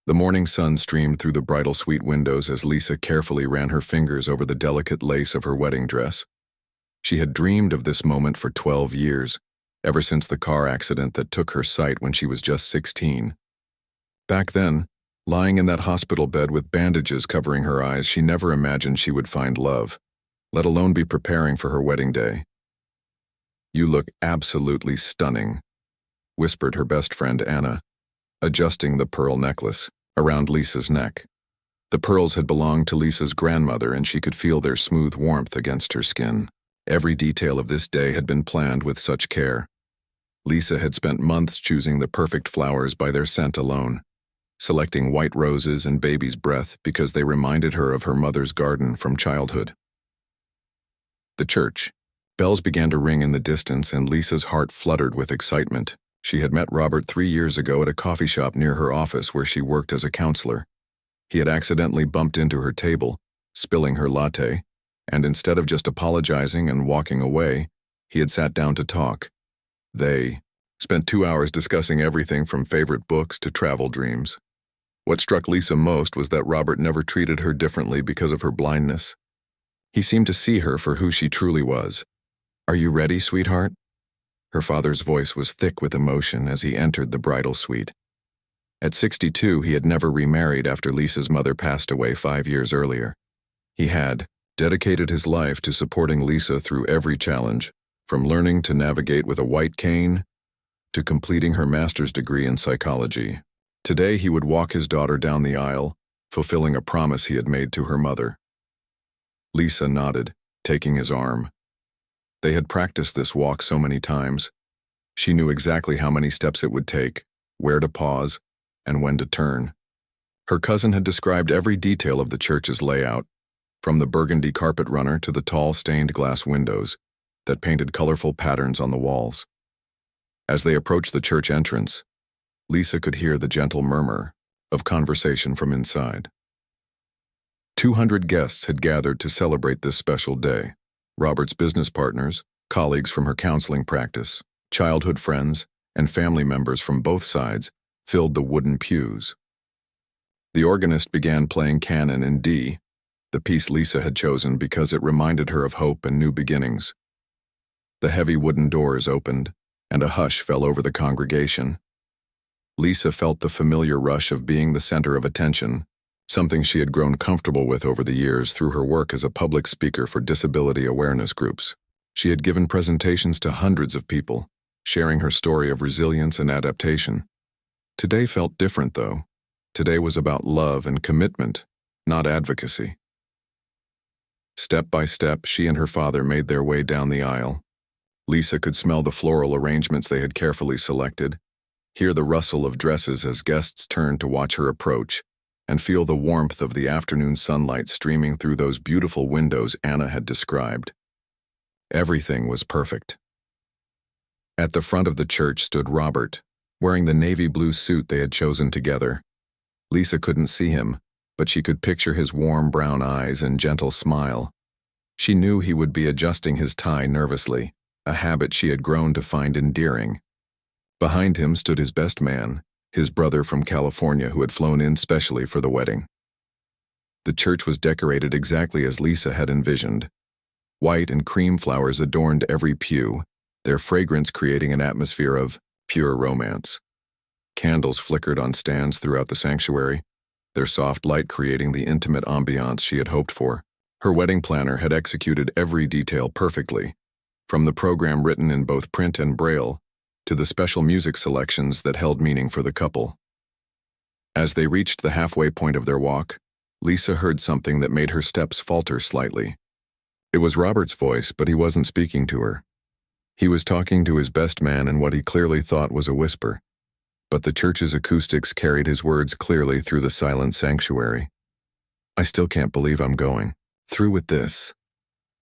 The morning sun streamed through the bridal suite windows as Lisa carefully ran her fingers over the delicate lace of her wedding dress. She had dreamed of this moment for 12 years, ever since the car accident that took her sight when she was just 16. Back then, lying in that hospital bed with bandages covering her eyes, she never imagined she would find love, let alone be preparing for her wedding day. "You look absolutely stunning," whispered her best friend Anna, adjusting the pearl necklace around Lisa's neck. The pearls had belonged to Lisa's grandmother, and she could feel their smooth warmth against her skin. Every detail of this day had been planned with such care. Lisa had spent months choosing the perfect flowers by their scent alone, selecting white roses and baby's breath because they reminded her of her mother's garden from childhood. The church. Bells began to ring in the distance, and Lisa's heart fluttered with excitement. She had met Robert 3 years ago at a coffee shop near her office where she worked as a counselor. He had accidentally bumped into her table, spilling her latte, and instead of just apologizing and walking away, he had sat down to talk. They spent 2 hours discussing everything from favorite books to travel dreams. What struck Lisa most was that Robert never treated her differently because of her blindness. He seemed to see her for who she truly was. "Are you ready, sweetheart?" Her father's voice was thick with emotion as he entered the bridal suite. At 62, he had never remarried after Lisa's mother passed away 5 years earlier. He had dedicated his life to supporting Lisa through every challenge, from learning to navigate with a white cane to completing her master's degree in psychology. Today, he would walk his daughter down the aisle, fulfilling a promise he had made to her mother. Lisa nodded, taking his arm. They had practiced this walk so many times. She knew exactly how many steps it would take, where to pause, and when to turn. Her cousin had described every detail of the church's layout, from the burgundy carpet runner to the tall stained glass windows that painted colorful patterns on the walls. As they approached the church entrance, Lisa could hear the gentle murmur of conversation from inside. 200 guests had gathered to celebrate this special day. Robert's business partners, colleagues from her counseling practice, childhood friends, and family members from both sides filled the wooden pews. The organist began playing Canon in D, the piece Lisa had chosen because it reminded her of hope and new beginnings. The heavy wooden doors opened, and a hush fell over the congregation. Lisa felt the familiar rush of being the center of attention, something she had grown comfortable with over the years through her work as a public speaker for disability awareness groups. She had given presentations to hundreds of people, sharing her story of resilience and adaptation. Today felt different, though. Today was about love and commitment, not advocacy. Step by step, she and her father made their way down the aisle. Lisa could smell the floral arrangements they had carefully selected, hear the rustle of dresses as guests turned to watch her approach, and feel the warmth of the afternoon sunlight streaming through those beautiful windows Anna had described. Everything was perfect. At the front of the church stood Robert, wearing the navy blue suit they had chosen together. Lisa couldn't see him, but she could picture his warm brown eyes and gentle smile. She knew he would be adjusting his tie nervously, a habit she had grown to find endearing. Behind him stood his best man, his brother from California who had flown in specially for the wedding. The church was decorated exactly as Lisa had envisioned. White and cream flowers adorned every pew, their fragrance creating an atmosphere of pure romance. Candles flickered on stands throughout the sanctuary, their soft light creating the intimate ambiance she had hoped for. Her wedding planner had executed every detail perfectly, from the program written in both print and braille to the special music selections that held meaning for the couple. As they reached the halfway point of their walk, Lisa heard something that made her steps falter slightly. It was Robert's voice, but he wasn't speaking to her. He was talking to his best man in what he clearly thought was a whisper, but the church's acoustics carried his words clearly through the silent sanctuary. "I still can't believe I'm going through with this."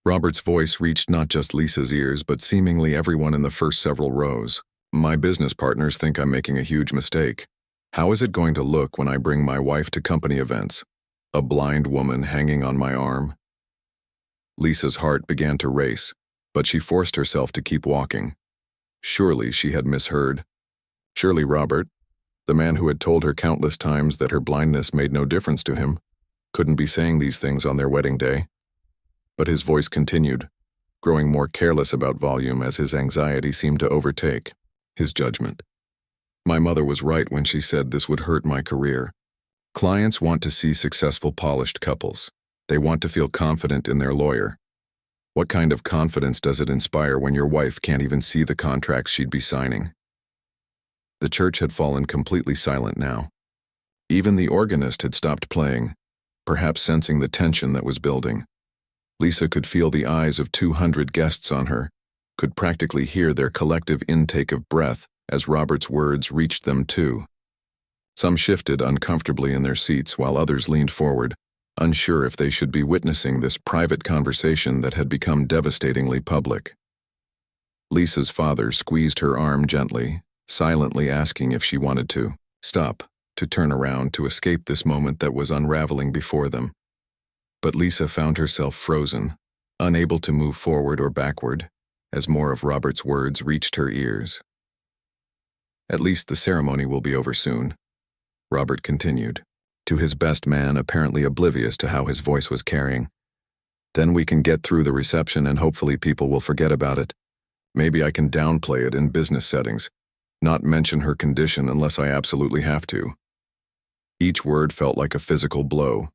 Robert's voice reached not just Lisa's ears, but seemingly everyone in the first several rows. "My business partners think I'm making a huge mistake. How is it going to look when I bring my wife to company events? A blind woman hanging on my arm?" Lisa's heart began to race, but she forced herself to keep walking. Surely she had misheard. Surely Robert, The man who had told her countless times that her blindness made no difference to him couldn't be saying these things on their wedding day. But his voice continued, growing more careless about volume as his anxiety seemed to overtake his judgment. My mother was right when she said this would hurt my career. Clients want to see successful, polished couples. They want to feel confident in their lawyer. What kind of confidence does it inspire when your wife can't even see the contracts she'd be signing? The church had fallen completely silent now. Even the organist had stopped playing, perhaps sensing the tension that was building. Lisa could feel the eyes of 200 guests on her, could practically hear their collective intake of breath as Robert's words reached them too. Some shifted uncomfortably in their seats while others leaned forward, unsure if they should be witnessing this private conversation that had become devastatingly public. Lisa's father squeezed her arm gently, silently asking if she wanted to stop, to turn around to escape this moment that was unraveling before them. But Lisa found herself frozen, unable to move forward or backward, as more of Robert's words reached her ears. At least the ceremony will be over soon, Robert continued, to his best man apparently oblivious to how his voice was carrying. Then we can get through the reception and hopefully people will forget about it. Maybe I can downplay it in business settings, not mention her condition unless I absolutely have to. Each word felt like a physical blow.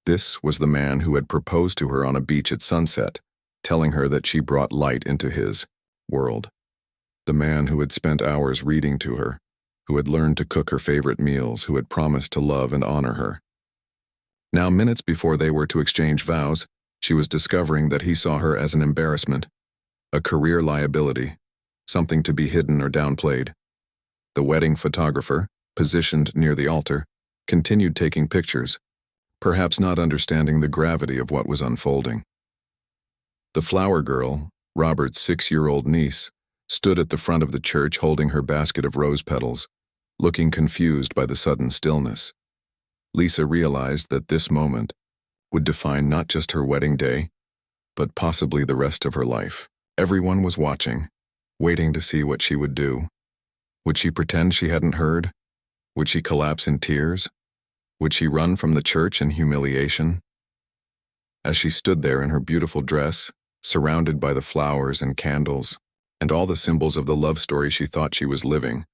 This was the man who had proposed to her on a beach at sunset, telling her that she brought light into his world. The man who had spent hours reading to her, who had learned to cook her favorite meals, who had promised to love and honor her. Now, minutes before they were to exchange vows, she was discovering that he saw her as an embarrassment, a career liability, something to be hidden or downplayed. The wedding photographer, positioned near the altar, continued taking pictures, perhaps not understanding the gravity of what was unfolding. The flower girl, Robert's 6-year-old niece, stood at the front of the church holding her basket of rose petals, looking confused by the sudden stillness. Lisa realized that this moment would define not just her wedding day, but possibly the rest of her life. Everyone was watching, waiting to see what she would do. Would she pretend she hadn't heard? Would she collapse in tears? Would she run from the church in humiliation? As she stood there in her beautiful dress, surrounded by the flowers and candles, and all the symbols of the love story she thought she was living,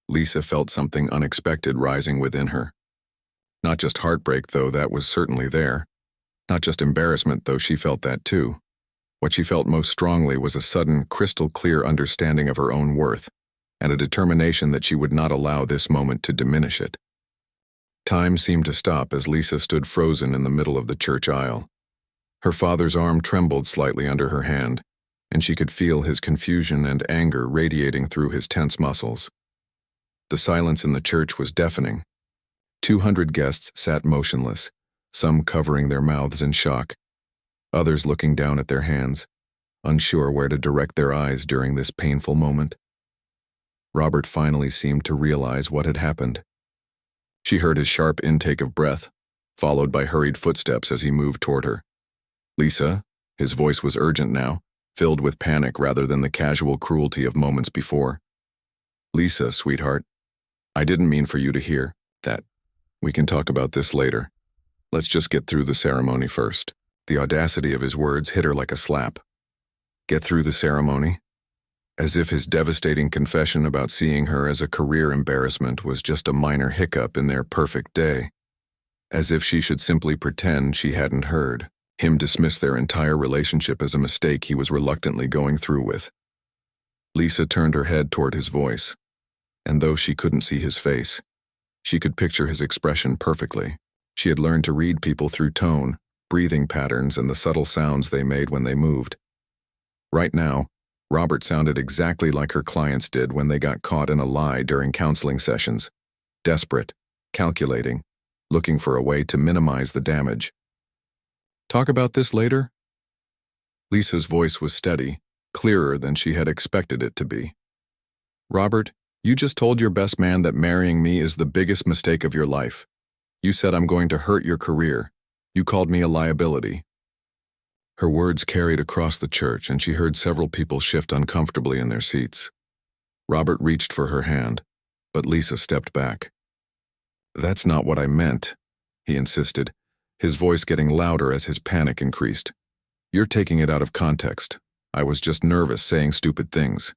Lisa felt something unexpected rising within her. Not just heartbreak, though that was certainly there. Not just embarrassment, though she felt that too. What she felt most strongly was a sudden, crystal-clear understanding of her own worth, and a determination that she would not allow this moment to diminish it. Time seemed to stop as Lisa stood frozen in the middle of the church aisle. Her father's arm trembled slightly under her hand, and she could feel his confusion and anger radiating through his tense muscles. The silence in the church was deafening. 200 guests sat motionless, some covering their mouths in shock, others looking down at their hands, unsure where to direct their eyes during this painful moment. Robert finally seemed to realize what had happened. She heard his sharp intake of breath, followed by hurried footsteps as he moved toward her. Lisa, his voice was urgent now, filled with panic rather than the casual cruelty of moments before. Lisa, sweetheart, I didn't mean for you to hear that. We can talk about this later. Let's just get through the ceremony first. The audacity of his words hit her like a slap. Get through the ceremony? As if his devastating confession about seeing her as a career embarrassment was just a minor hiccup in their perfect day. As if she should simply pretend she hadn't heard him dismiss their entire relationship as a mistake he was reluctantly going through with. Lisa turned her head toward his voice, and though she couldn't see his face, she could picture his expression perfectly. She had learned to read people through tone, breathing patterns, and the subtle sounds they made when they moved. Right now, Robert sounded exactly like her clients did when they got caught in a lie during counseling sessions. Desperate, calculating, looking for a way to minimize the damage. Talk about this later? Lisa's voice was steady, clearer than she had expected it to be. Robert, you just told your best man that marrying me is the biggest mistake of your life. You said I'm going to hurt your career. You called me a liability. Her words carried across the church, and she heard several people shift uncomfortably in their seats. Robert reached for her hand, But Lisa stepped back. "That's not what I meant," he insisted, his voice getting louder as his panic increased. "You're taking it out of context. I was just nervous saying stupid things.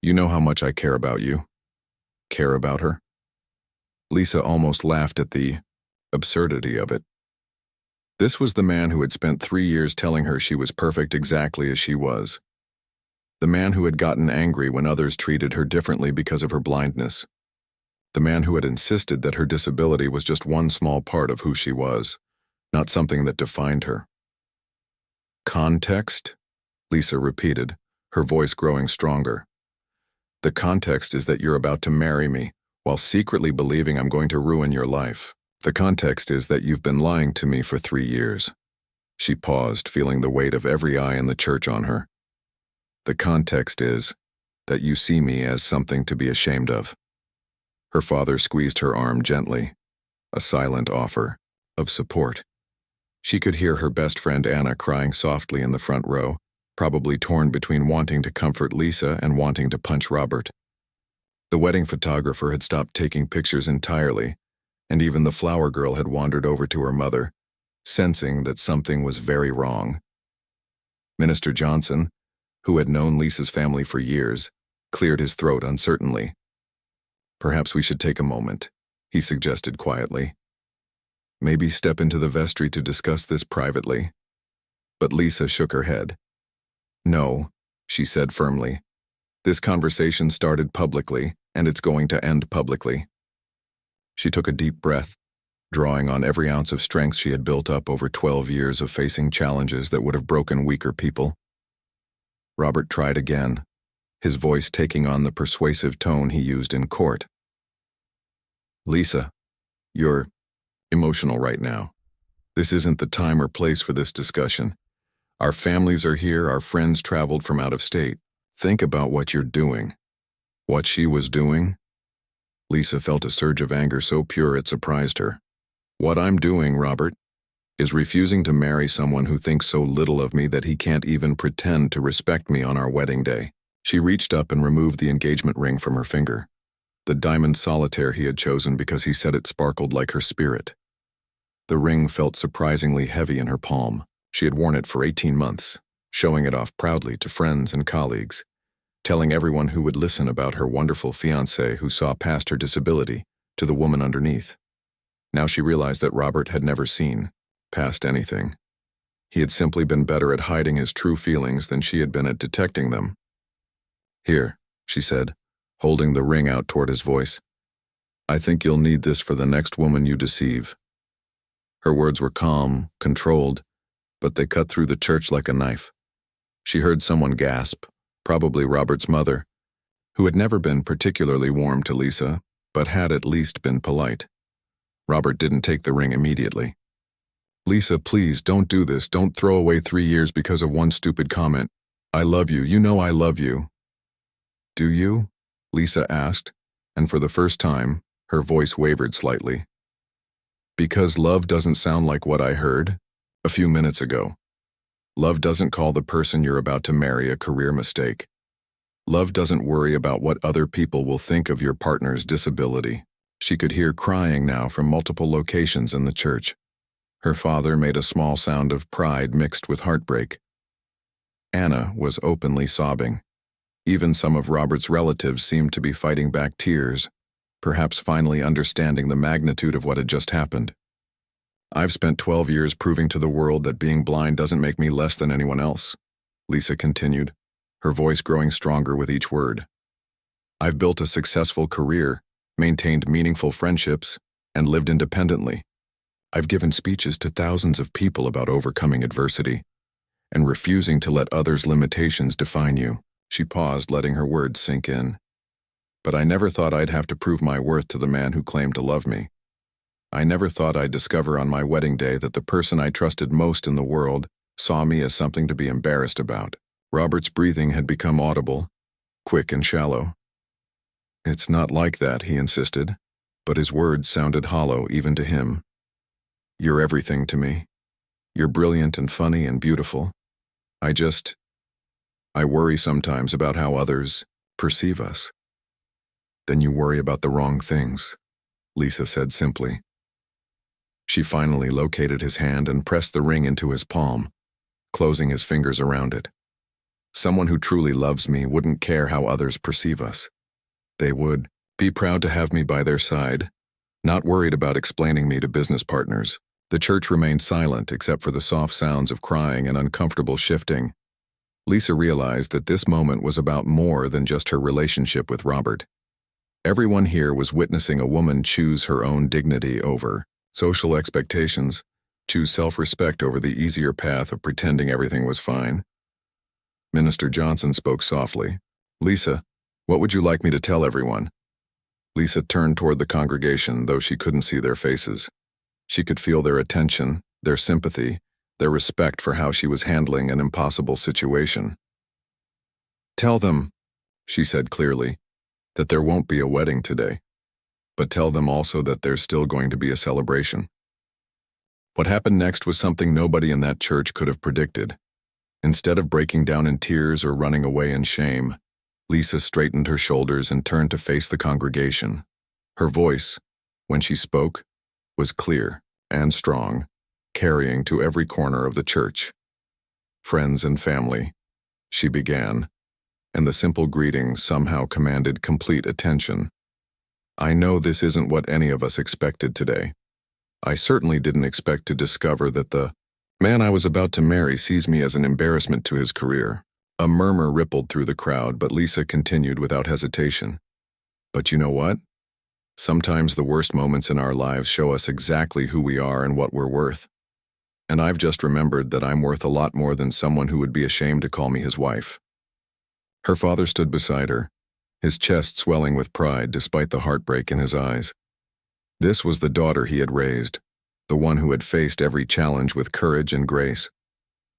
You know how much I care about you." Care about her? Lisa almost laughed at the absurdity of it. This was the man who had spent 3 years telling her she was perfect exactly as she was. The man who had gotten angry when others treated her differently because of her blindness. The man who had insisted that her disability was just one small part of who she was, not something that defined her. "Context?" Lisa repeated, her voice growing stronger. "The context is that you're about to marry me, while secretly believing I'm going to ruin your life. The context is that you've been lying to me for 3 years." She paused, feeling the weight of every eye in the church on her. "The context is that you see me as something to be ashamed of." Her father squeezed her arm gently, a silent offer of support. She could hear her best friend Anna crying softly in the front row, probably torn between wanting to comfort Lisa and wanting to punch Robert. The wedding photographer had stopped taking pictures entirely, and even the flower girl had wandered over to her mother, sensing that something was very wrong. Minister Johnson, who had known Lisa's family for years, cleared his throat uncertainly. "Perhaps we should take a moment," he suggested quietly. "Maybe step into the vestry to discuss this privately." But Lisa shook her head. "No," she said firmly. "This conversation started publicly, and it's going to end publicly." She took a deep breath, drawing on every ounce of strength she had built up over 12 years of facing challenges that would have broken weaker people. Robert tried again, his voice taking on the persuasive tone he used in court. "Lisa, you're emotional right now. This isn't the time or place for this discussion. Our families are here, our friends traveled from out of state. Think about what you're doing." What she was doing? Lisa felt a surge of anger so pure it surprised her. "What I'm doing, Robert, is refusing to marry someone who thinks so little of me that he can't even pretend to respect me on our wedding day." She reached up and removed the engagement ring from her finger, the diamond solitaire he had chosen because he said it sparkled like her spirit. The ring felt surprisingly heavy in her palm. She had worn it for 18 months, showing it off proudly to friends and colleagues, telling everyone who would listen about her wonderful fiancé who saw past her disability to the woman underneath. Now she realized that Robert had never seen past anything. He had simply been better at hiding his true feelings than she had been at detecting them. "Here," she said, holding the ring out toward his voice. "I think you'll need this for the next woman you deceive." Her words were calm, controlled, but they cut through the church like a knife. She heard someone gasp, probably Robert's mother, who had never been particularly warm to Lisa, but had at least been polite. Robert didn't take the ring immediately. "Lisa, please, don't do this. Don't throw away 3 years because of one stupid comment. I love you. You know I love you." "Do you?" Lisa asked, and for the first time, her voice wavered slightly. "Because love doesn't sound like what I heard a few minutes ago. Love doesn't call the person you're about to marry a career mistake. Love doesn't worry about what other people will think of your partner's disability." She could hear crying now from multiple locations in the church. Her father made a small sound of pride mixed with heartbreak. Anna was openly sobbing. Even some of Robert's relatives seemed to be fighting back tears, perhaps finally understanding the magnitude of what had just happened. "I've spent 12 years proving to the world that being blind doesn't make me less than anyone else," Lisa continued, her voice growing stronger with each word. "I've built a successful career, maintained meaningful friendships, and lived independently. I've given speeches to thousands of people about overcoming adversity and refusing to let others' limitations define you." She paused, letting her words sink in. "But I never thought I'd have to prove my worth to the man who claimed to love me. I never thought I'd discover on my wedding day that the person I trusted most in the world saw me as something to be embarrassed about." Robert's breathing had become audible, quick and shallow. "It's not like that," he insisted, but his words sounded hollow even to him. "You're everything to me. You're brilliant and funny and beautiful. I worry sometimes about how others perceive us." Then you worry about the wrong things, Lisa said simply. She finally located his hand and pressed the ring into his palm, closing his fingers around it. Someone who truly loves me wouldn't care how others perceive us. They would be proud to have me by their side, not worried about explaining me to business partners. The church remained silent except for the soft sounds of crying and uncomfortable shifting. Lisa realized that this moment was about more than just her relationship with Robert. Everyone here was witnessing a woman choose her own dignity over social expectations, choose self-respect over the easier path of pretending everything was fine. Minister Johnson spoke softly. "Lisa, what would you like me to tell everyone?" Lisa turned toward the congregation, though she couldn't see their faces. She could feel their attention, their sympathy, their respect for how she was handling an impossible situation. "Tell them," she said clearly, "that there won't be a wedding today. But tell them also that there's still going to be a celebration." What happened next was something nobody in that church could have predicted. Instead of breaking down in tears or running away in shame, Lisa straightened her shoulders and turned to face the congregation. Her voice, when she spoke, was clear and strong, carrying to every corner of the church. "Friends and family," she began, and the simple greeting somehow commanded complete attention. "I know this isn't what any of us expected today. I certainly didn't expect to discover that the man I was about to marry sees me as an embarrassment to his career." A murmur rippled through the crowd, but Lisa continued without hesitation. "But you know what? Sometimes the worst moments in our lives show us exactly who we are and what we're worth. And I've just remembered that I'm worth a lot more than someone who would be ashamed to call me his wife." Her father stood beside her, his chest swelling with pride despite the heartbreak in his eyes. This was the daughter he had raised, the one who had faced every challenge with courage and grace,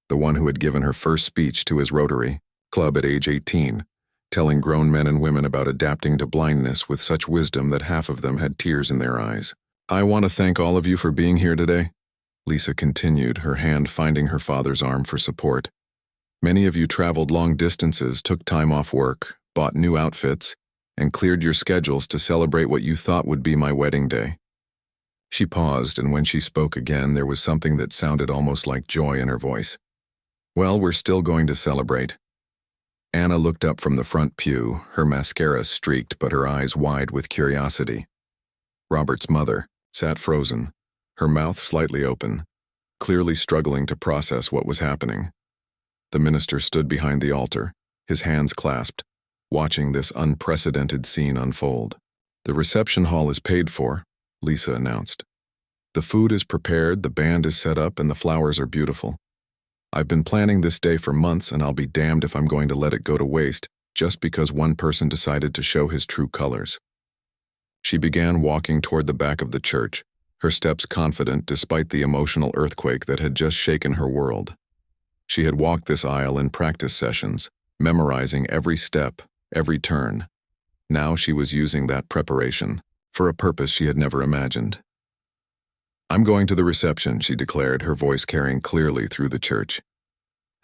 the one who had given her first speech to his Rotary Club at age 18, telling grown men and women about adapting to blindness with such wisdom that half of them had tears in their eyes. "I want to thank all of you for being here today," Lisa continued, her hand finding her father's arm for support. "Many of you traveled long distances, took time off work, bought new outfits, and cleared your schedules to celebrate what you thought would be my wedding day." She paused, and when she spoke again, there was something that sounded almost like joy in her voice. "Well, we're still going to celebrate." Anna looked up from the front pew, her mascara streaked but her eyes wide with curiosity. Robert's mother sat frozen, her mouth slightly open, clearly struggling to process what was happening. The minister stood behind the altar, his hands clasped, watching this unprecedented scene unfold. "The reception hall is paid for," Lisa announced. "The food is prepared, the band is set up, and the flowers are beautiful. I've been planning this day for months, and I'll be damned if I'm going to let it go to waste just because one person decided to show his true colors." She began walking toward the back of the church, her steps confident despite the emotional earthquake that had just shaken her world. She had walked this aisle in practice sessions, memorizing every step, every turn. Now she was using that preparation for a purpose she had never imagined. "I'm going to the reception," she declared, her voice carrying clearly through the church.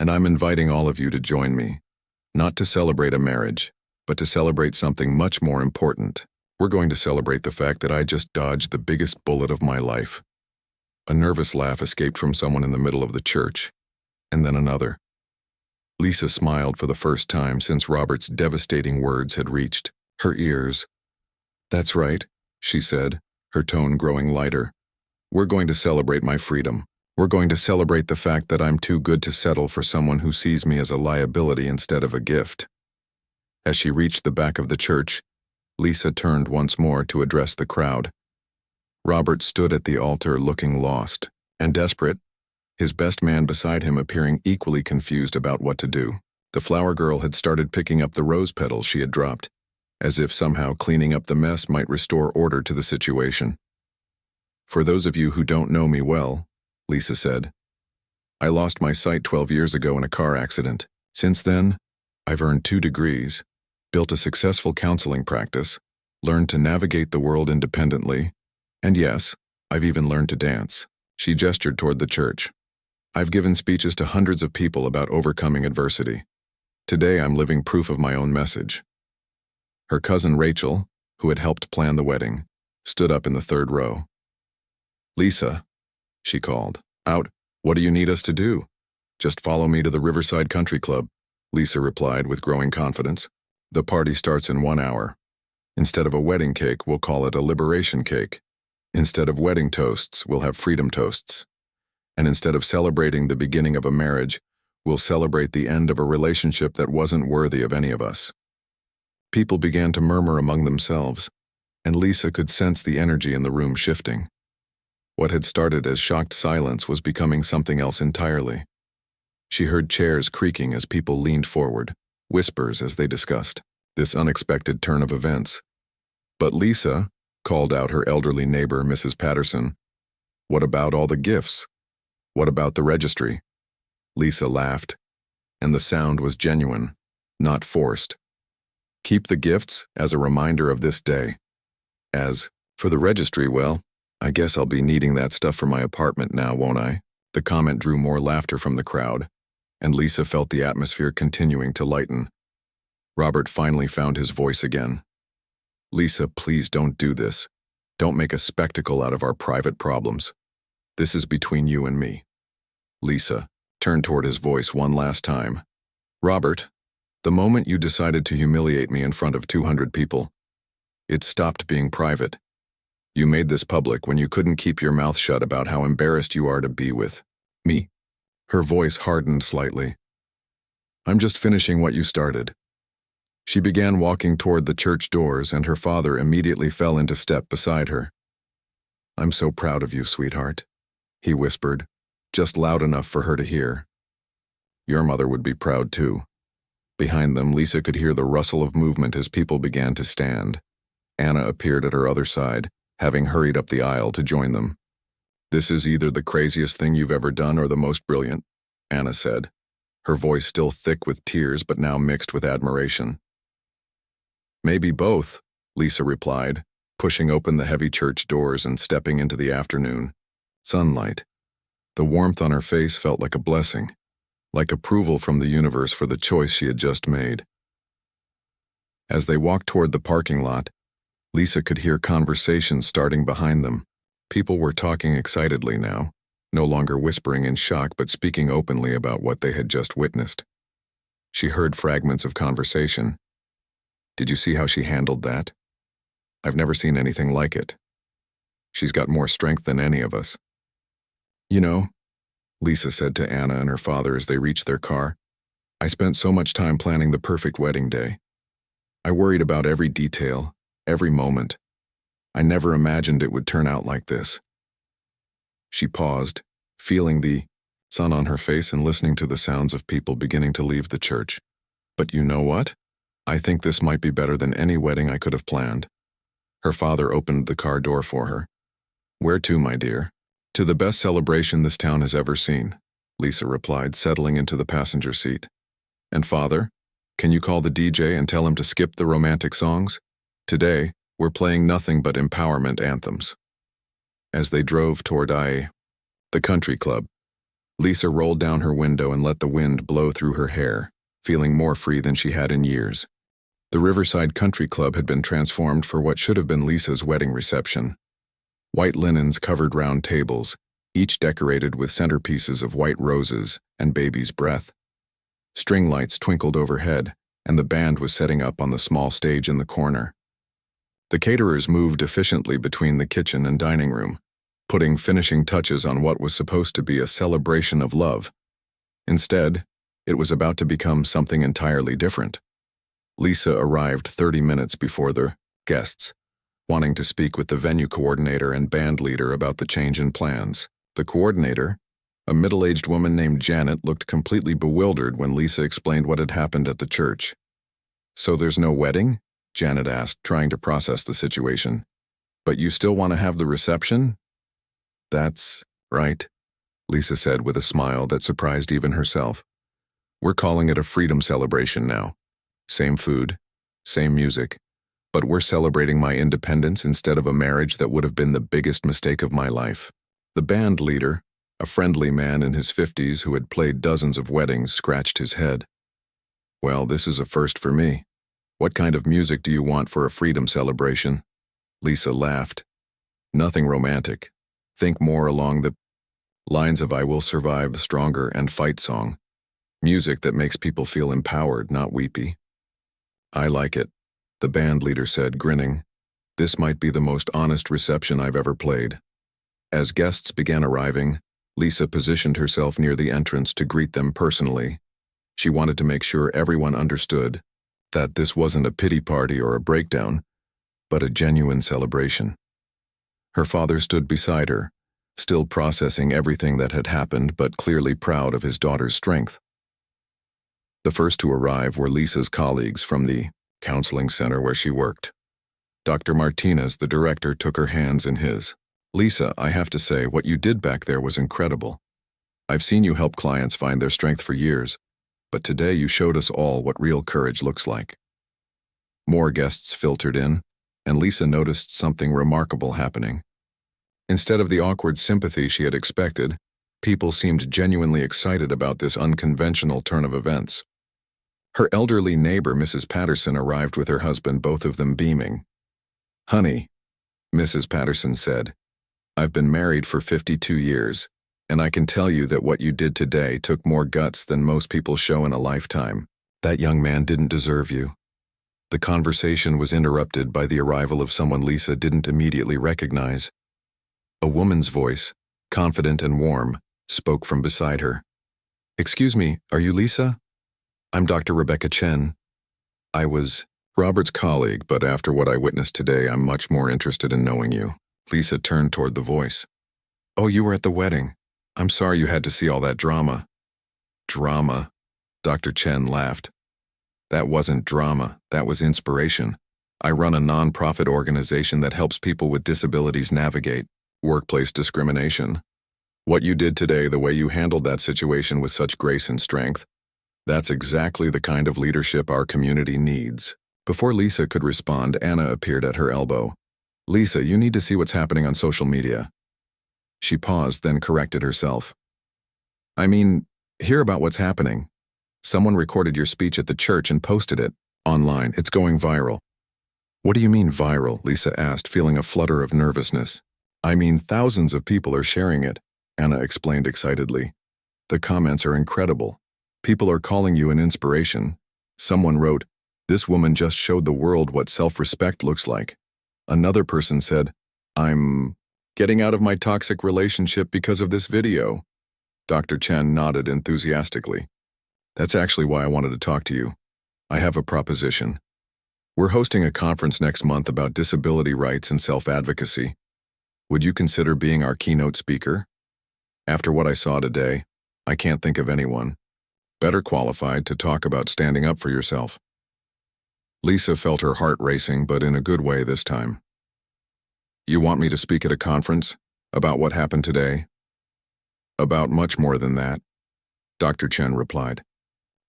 "And I'm inviting all of you to join me, not to celebrate a marriage, but to celebrate something much more important. We're going to celebrate the fact that I just dodged the biggest bullet of my life." A nervous laugh escaped from someone in the middle of the church, and then another. Lisa smiled for the first time since Robert's devastating words had reached her ears. "That's right," she said, her tone growing lighter. "We're going to celebrate my freedom. We're going to celebrate the fact that I'm too good to settle for someone who sees me as a liability instead of a gift." As she reached the back of the church, Lisa turned once more to address the crowd. Robert stood at the altar looking lost and desperate, his best man beside him appearing equally confused about what to do. The flower girl had started picking up the rose petals she had dropped, as if somehow cleaning up the mess might restore order to the situation. "For those of you who don't know me well," Lisa said, "I lost my sight 12 years ago in a car accident. Since then, I've earned 2 degrees, built a successful counseling practice, learned to navigate the world independently, and yes, I've even learned to dance." She gestured toward the church. "I've given speeches to hundreds of people about overcoming adversity. Today I'm living proof of my own message." Her cousin Rachel, who had helped plan the wedding, stood up in the third row. "Lisa," she called. "Out. What do you need us to do?" "Just follow me to the Riverside Country Club," Lisa replied with growing confidence. "The party starts in 1 hour. Instead of a wedding cake, we'll call it a liberation cake. Instead of wedding toasts, we'll have freedom toasts. And instead of celebrating the beginning of a marriage, we'll celebrate the end of a relationship that wasn't worthy of any of us." People began to murmur among themselves, and Lisa could sense the energy in the room shifting. What had started as shocked silence was becoming something else entirely. She heard chairs creaking as people leaned forward, whispers as they discussed this unexpected turn of events. "But Lisa," called out her elderly neighbor, Mrs. Patterson, "what about all the gifts? What about the registry?" Lisa laughed, and the sound was genuine, not forced. "Keep the gifts as a reminder of this day. As for the registry, well, I guess I'll be needing that stuff for my apartment now, won't I?" The comment drew more laughter from the crowd, and Lisa felt the atmosphere continuing to lighten. Robert finally found his voice again. "Lisa, please don't do this. Don't make a spectacle out of our private problems. This is between you and me." Lisa turned toward his voice one last time. "Robert, the moment you decided to humiliate me in front of 200 people, it stopped being private. You made this public when you couldn't keep your mouth shut about how embarrassed you are to be with me." Her voice hardened slightly. "I'm just finishing what you started." She began walking toward the church doors, and her father immediately fell into step beside her. "I'm so proud of you, sweetheart," he whispered, just loud enough for her to hear. "Your mother would be proud too." Behind them, Lisa could hear the rustle of movement as people began to stand. Anna appeared at her other side, having hurried up the aisle to join them. "This is either the craziest thing you've ever done or the most brilliant," Anna said, her voice still thick with tears but now mixed with admiration. "Maybe both," Lisa replied, pushing open the heavy church doors and stepping into the afternoon sunlight. The warmth on her face felt like a blessing, like approval from the universe for the choice she had just made. As they walked toward the parking lot, Lisa could hear conversations starting behind them. People were talking excitedly now, no longer whispering in shock but speaking openly about what they had just witnessed. She heard fragments of conversation. "Did you see how she handled that? I've never seen anything like it. She's got more strength than any of us." "You know," Lisa said to Anna and her father as they reached their car, "I spent so much time planning the perfect wedding day. I worried about every detail, every moment. I never imagined it would turn out like this." She paused, feeling the sun on her face and listening to the sounds of people beginning to leave the church. "But you know what? I think this might be better than any wedding I could have planned." Her father opened the car door for her. "Where to, my dear?" "To the best celebration this town has ever seen," Lisa replied, settling into the passenger seat. "And father, can you call the DJ and tell him to skip the romantic songs? Today, we're playing nothing but empowerment anthems." As they drove toward the country club, Lisa rolled down her window and let the wind blow through her hair, feeling more free than she had in years. The Riverside Country Club had been transformed for what should have been Lisa's wedding reception. White linens covered round tables, each decorated with centerpieces of white roses and baby's breath. String lights twinkled overhead, and the band was setting up on the small stage in the corner. The caterers moved efficiently between the kitchen and dining room, putting finishing touches on what was supposed to be a celebration of love. Instead, it was about to become something entirely different. Lisa arrived 30 minutes before the guests, wanting to speak with the venue coordinator and band leader about the change in plans. The coordinator, a middle-aged woman named Janet, looked completely bewildered when Lisa explained what had happened at the church. "So there's no wedding?" Janet asked, trying to process the situation. "But you still want to have the reception?" "That's right," Lisa said with a smile that surprised even herself. "We're calling it a freedom celebration now. Same food, same music, but we're celebrating my independence instead of a marriage that would have been the biggest mistake of my life." The band leader, a friendly man in his 50s who had played dozens of weddings, scratched his head. "Well, this is a first for me." What kind of music do you want for a freedom celebration? Lisa laughed. Nothing romantic. Think more along the lines of I Will Survive, Stronger, and Fight song. Music that makes people feel empowered, not weepy. I like it, the band leader said, grinning. This might be the most honest reception I've ever played. As guests began arriving, Lisa positioned herself near the entrance to greet them personally. She wanted to make sure everyone understood that this wasn't a pity party or a breakdown, but a genuine celebration. Her father stood beside her, still processing everything that had happened but clearly proud of his daughter's strength. The first to arrive were Lisa's colleagues from the counseling center where she worked. Dr. Martinez, the director, took her hands in his. Lisa, I have to say, what you did back there was incredible. I've seen you help clients find their strength for years, but today you showed us all what real courage looks like. More guests filtered in, and Lisa noticed something remarkable happening. Instead of the awkward sympathy she had expected, people seemed genuinely excited about this unconventional turn of events. Her elderly neighbor, Mrs. Patterson, arrived with her husband, both of them beaming. Honey, Mrs. Patterson said, I've been married for 52 years, and I can tell you that what you did today took more guts than most people show in a lifetime. That young man didn't deserve you. The conversation was interrupted by the arrival of someone Lisa didn't immediately recognize. A woman's voice, confident and warm, spoke from beside her. Excuse me, are you Lisa? I'm Dr. Rebecca Chen. I was Robert's colleague, but after what I witnessed today, I'm much more interested in knowing you. Lisa turned toward the voice. Oh, you were at the wedding. I'm sorry you had to see all that drama. Drama? Dr. Chen laughed. That wasn't drama, that was inspiration. I run a non-profit organization that helps people with disabilities navigate workplace discrimination. What you did today, the way you handled that situation with such grace and strength, that's exactly the kind of leadership our community needs. Before Lisa could respond, Anna appeared at her elbow. Lisa, you need to see what's happening on social media. She paused, then corrected herself. I mean, hear about what's happening. Someone recorded your speech at the church and posted it online. It's going viral. What do you mean viral? Lisa asked, feeling a flutter of nervousness. I mean, thousands of people are sharing it, Anna explained excitedly. The comments are incredible. People are calling you an inspiration. Someone wrote, this woman just showed the world what self-respect looks like. Another person said, I'm getting out of my toxic relationship because of this video. Dr. Chen nodded enthusiastically. That's actually why I wanted to talk to you. I have a proposition. We're hosting a conference next month about disability rights and self-advocacy. Would you consider being our keynote speaker? After what I saw today, I can't think of anyone better qualified to talk about standing up for yourself. Lisa felt her heart racing, but in a good way this time. You want me to speak at a conference? About what happened today? About much more than that, Dr. Chen replied.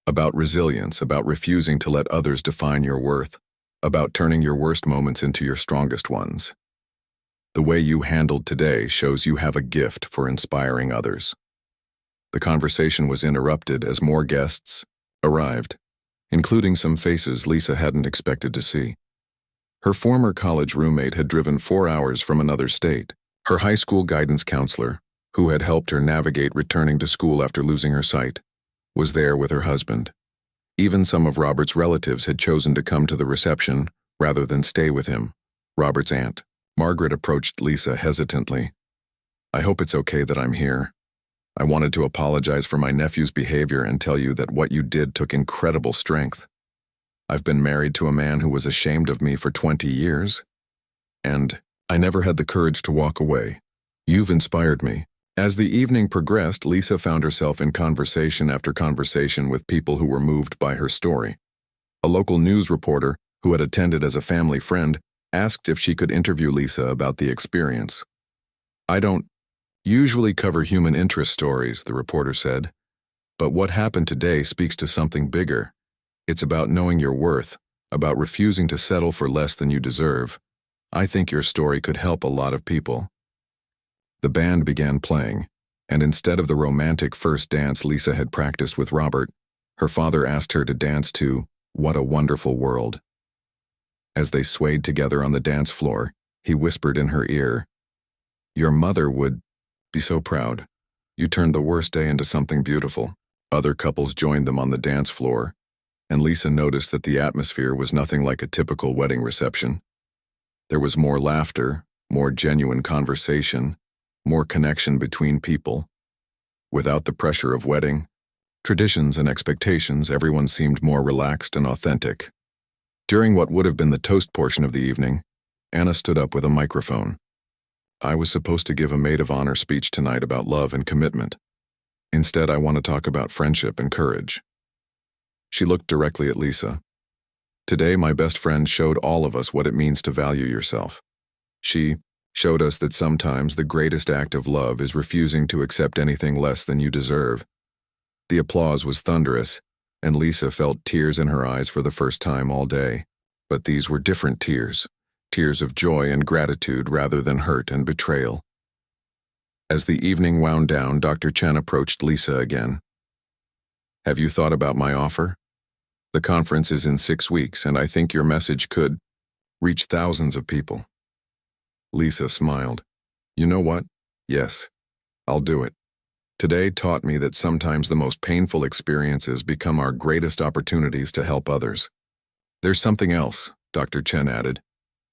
About resilience, about refusing to let others define your worth, about turning your worst moments into your strongest ones. The way you handled today shows you have a gift for inspiring others. The conversation was interrupted as more guests arrived, including some faces Lisa hadn't expected to see. Her former college roommate had driven 4 hours from another state. Her high school guidance counselor, who had helped her navigate returning to school after losing her sight, was there with her husband. Even some of Robert's relatives had chosen to come to the reception rather than stay with him. Robert's aunt, Margaret, approached Lisa hesitantly. I hope it's okay that I'm here. I wanted to apologize for my nephew's behavior and tell you that what you did took incredible strength. I've been married to a man who was ashamed of me for 20 years, and I never had the courage to walk away. You've inspired me. As the evening progressed, Lisa found herself in conversation after conversation with people who were moved by her story. A local news reporter, who had attended as a family friend, asked if she could interview Lisa about the experience. I don't usually cover human interest stories, the reporter said, but what happened today speaks to something bigger. It's about knowing your worth, about refusing to settle for less than you deserve. I think your story could help a lot of people. The band began playing, and instead of the romantic first dance Lisa had practiced with Robert, her father asked her to dance to What a Wonderful World. As they swayed together on the dance floor, he whispered in her ear, "Your mother would be so proud. You turned the worst day into something beautiful." Other couples joined them on the dance floor, and Lisa noticed that the atmosphere was nothing like a typical wedding reception. There was more laughter, more genuine conversation, more connection between people. Without the pressure of wedding, traditions and expectations, everyone seemed more relaxed and authentic. During what would have been the toast portion of the evening, Anna stood up with a microphone. "I was supposed to give a maid of honor speech tonight about love and commitment. Instead, I want to talk about friendship and courage." She looked directly at Lisa. "Today, my best friend showed all of us what it means to value yourself. She showed us that sometimes the greatest act of love is refusing to accept anything less than you deserve." The applause was thunderous, and Lisa felt tears in her eyes for the first time all day. But these were different tears, tears of joy and gratitude rather than hurt and betrayal. As the evening wound down, Dr. Chen approached Lisa again. "Have you thought about my offer? The conference is in 6 weeks, and I think your message could reach thousands of people." Lisa smiled. "You know what? Yes, I'll do it. Today taught me that sometimes the most painful experiences become our greatest opportunities to help others." "There's something else," Dr. Chen added.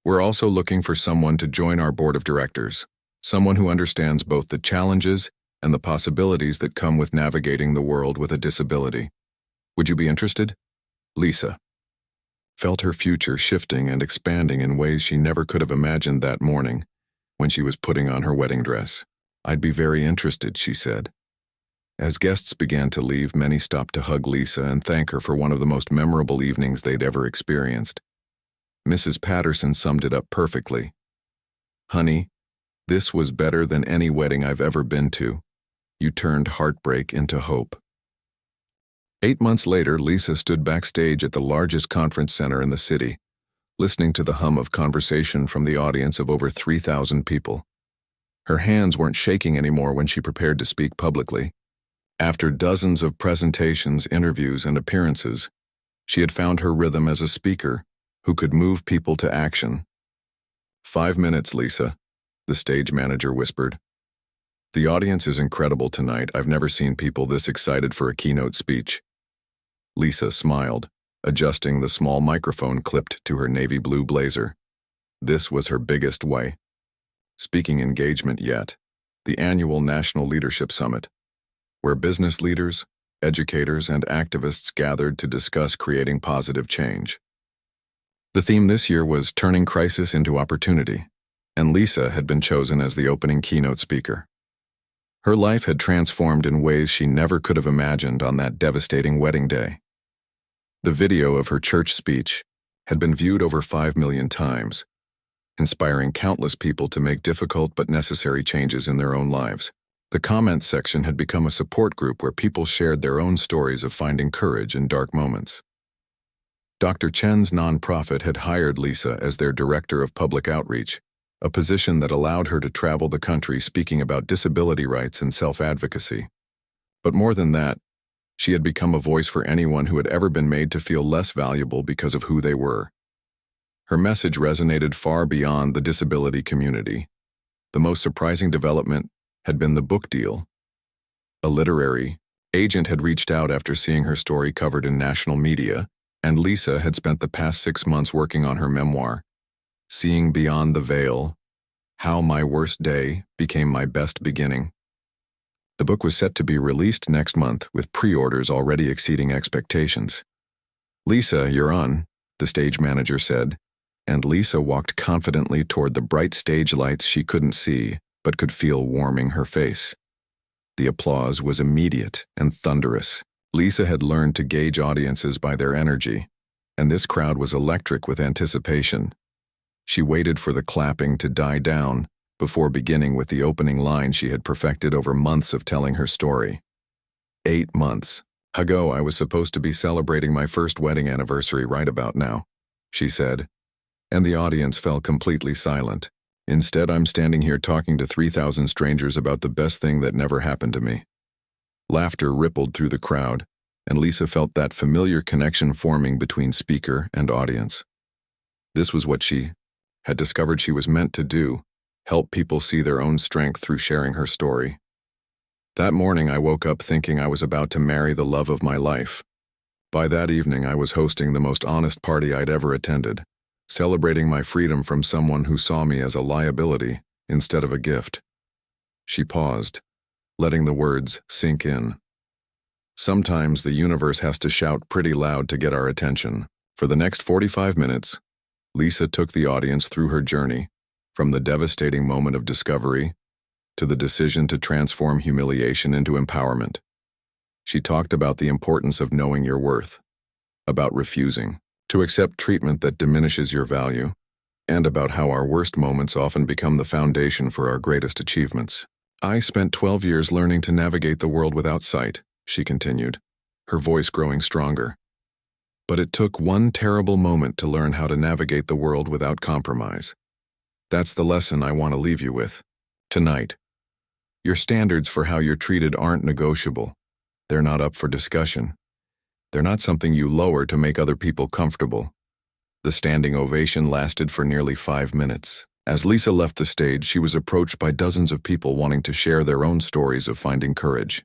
"We're also looking for someone to join our board of directors, someone who understands both the challenges and the possibilities that come with navigating the world with a disability. Would you be interested?" Lisa felt her future shifting and expanding in ways she never could have imagined that morning when she was putting on her wedding dress. "I'd be very interested," she said. As guests began to leave, many stopped to hug Lisa and thank her for one of the most memorable evenings they'd ever experienced. Mrs. Patterson summed it up perfectly. "Honey, this was better than any wedding I've ever been to. You turned heartbreak into hope." 8 months later, Lisa stood backstage at the largest conference center in the city, listening to the hum of conversation from the audience of over 3,000 people. Her hands weren't shaking anymore when she prepared to speak publicly. After dozens of presentations, interviews, and appearances, she had found her rhythm as a speaker who could move people to action. "5 minutes, Lisa," the stage manager whispered. "The audience is incredible tonight. I've never seen people this excited for a keynote speech." Lisa smiled, adjusting the small microphone clipped to her navy blue blazer. This was her biggest speaking engagement yet, the annual National Leadership Summit, where business leaders, educators, and activists gathered to discuss creating positive change. The theme this year was turning crisis into opportunity, and Lisa had been chosen as the opening keynote speaker. Her life had transformed in ways she never could have imagined on that devastating wedding day. The video of her church speech had been viewed over 5 million times, inspiring countless people to make difficult but necessary changes in their own lives. The comments section had become a support group where people shared their own stories of finding courage in dark moments. Dr. Chen's nonprofit had hired Lisa as their director of public outreach, a position that allowed her to travel the country speaking about disability rights and self-advocacy. But more than that, she had become a voice for anyone who had ever been made to feel less valuable because of who they were. Her message resonated far beyond the disability community. The most surprising development had been the book deal. A literary agent had reached out after seeing her story covered in national media, and Lisa had spent the past 6 months working on her memoir, Seeing Beyond the Veil: How My Worst Day Became My Best Beginning. The book was set to be released next month, with pre-orders already exceeding expectations. "Lisa, you're on," the stage manager said, and Lisa walked confidently toward the bright stage lights she couldn't see but could feel warming her face. The applause was immediate and thunderous. Lisa had learned to gauge audiences by their energy, and this crowd was electric with anticipation. She waited for the clapping to die down before beginning with the opening line she had perfected over months of telling her story. 8 months ago, I was supposed to be celebrating my first wedding anniversary right about now, she said, and the audience fell completely silent. Instead, I'm standing here talking to 3,000 strangers about the best thing that never happened to me. Laughter rippled through the crowd, and Lisa felt that familiar connection forming between speaker and audience. This was what she had discovered she was meant to do, help people see their own strength through sharing her story. That morning I woke up thinking I was about to marry the love of my life. By that evening I was hosting the most honest party I'd ever attended, celebrating my freedom from someone who saw me as a liability instead of a gift. She paused, letting the words sink in. Sometimes the universe has to shout pretty loud to get our attention. For the next 45 minutes, Lisa took the audience through her journey, from the devastating moment of discovery to the decision to transform humiliation into empowerment. She talked about the importance of knowing your worth, about refusing to accept treatment that diminishes your value, and about how our worst moments often become the foundation for our greatest achievements. I spent 12 years learning to navigate the world without sight, she continued, her voice growing stronger. But it took one terrible moment to learn how to navigate the world without compromise. That's the lesson I want to leave you with tonight. Your standards for how you're treated aren't negotiable. They're not up for discussion. They're not something you lower to make other people comfortable. The standing ovation lasted for nearly 5 minutes. As Lisa left the stage, she was approached by dozens of people wanting to share their own stories of finding courage.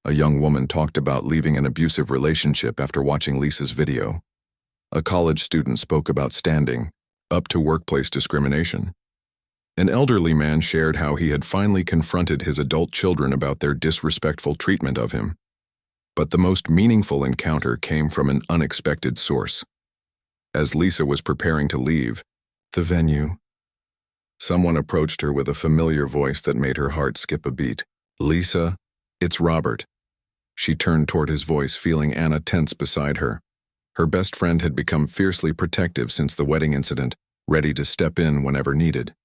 A young woman talked about leaving an abusive relationship after watching Lisa's video. A college student spoke about standing up to workplace discrimination. An elderly man shared how he had finally confronted his adult children about their disrespectful treatment of him. But the most meaningful encounter came from an unexpected source. As Lisa was preparing to leave the venue, someone approached her with a familiar voice that made her heart skip a beat. "Lisa, it's Robert." She turned toward his voice, feeling Anna tense beside her. Her best friend had become fiercely protective since the wedding incident, ready to step in whenever needed.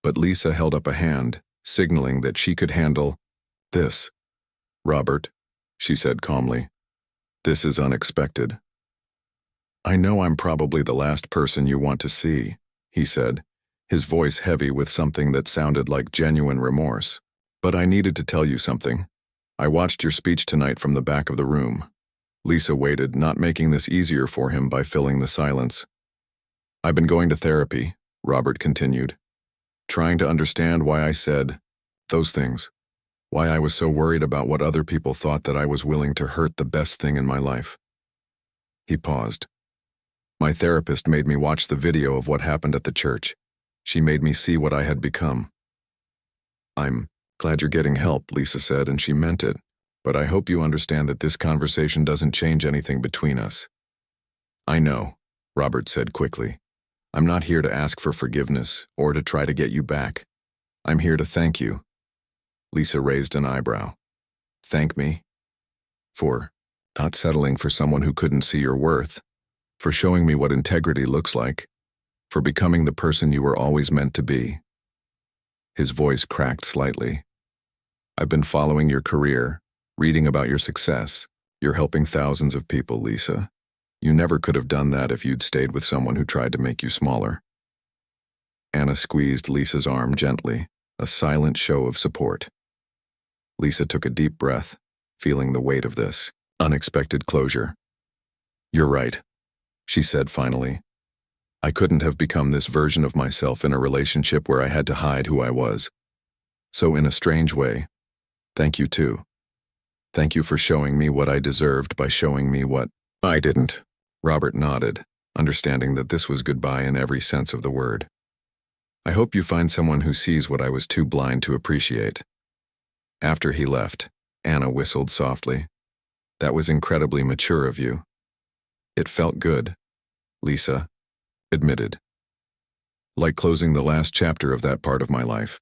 But Lisa held up a hand, signaling that she could handle this. "Robert," she said calmly, "this is unexpected." "I know I'm probably the last person you want to see," he said, his voice heavy with something that sounded like genuine remorse. "But I needed to tell you something. I watched your speech tonight from the back of the room." Lisa waited, not making this easier for him by filling the silence. "I've been going to therapy," Robert continued, "trying to understand why I said those things, why I was so worried about what other people thought, that I was willing to hurt the best thing in my life." He paused. "My therapist made me watch the video of what happened at the church. She made me see what I had become." "I'm glad you're getting help," Lisa said, and she meant it. "But I hope you understand that this conversation doesn't change anything between us." "I know," Robert said quickly. "I'm not here to ask for forgiveness or to try to get you back. I'm here to thank you." Lisa raised an eyebrow. "Thank me? For not settling for someone who couldn't see your worth, for showing me what integrity looks like, for becoming the person you were always meant to be." His voice cracked slightly. "I've been following your career, reading about your success. You're helping thousands of people, Lisa. You never could have done that if you'd stayed with someone who tried to make you smaller." Anna squeezed Lisa's arm gently, a silent show of support. Lisa took a deep breath, feeling the weight of this unexpected closure. "You're right," she said finally. "I couldn't have become this version of myself in a relationship where I had to hide who I was. So in a strange way, thank you too. Thank you for showing me what I deserved by showing me what I didn't." Robert nodded, understanding that this was goodbye in every sense of the word. "I hope you find someone who sees what I was too blind to appreciate." After he left, Anna whistled softly. "That was incredibly mature of you." "It felt good," Lisa admitted. "Like closing the last chapter of that part of my life."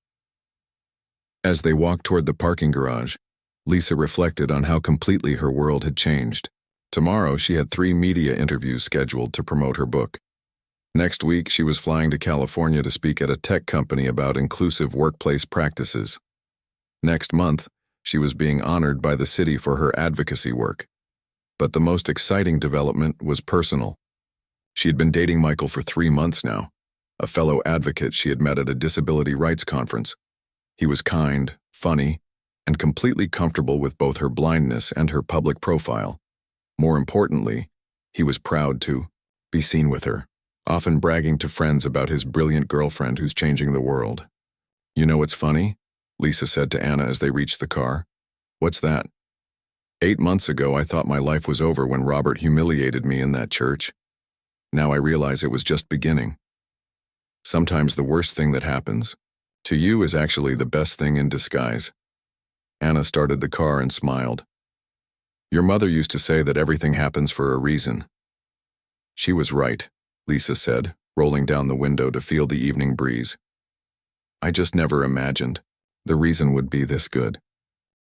As they walked toward the parking garage, Lisa reflected on how completely her world had changed. Tomorrow, she had 3 media interviews scheduled to promote her book. Next week, she was flying to California to speak at a tech company about inclusive workplace practices. Next month, she was being honored by the city for her advocacy work. But the most exciting development was personal. She had been dating Michael for 3 months now, a fellow advocate she had met at a disability rights conference. He was kind, funny, and completely comfortable with both her blindness and her public profile. More importantly, he was proud to be seen with her. often bragging to friends about his brilliant girlfriend who's changing the world. You know what's funny? Lisa said to Anna as they reached the car. What's that? 8 months ago, I thought my life was over when Robert humiliated me in that church. Now I realize it was just beginning. Sometimes the worst thing that happens to you is actually the best thing in disguise. Anna started the car and smiled. Your mother used to say that everything happens for a reason. She was right, Lisa said, rolling down the window to feel the evening breeze. I just never imagined the reason would be this good.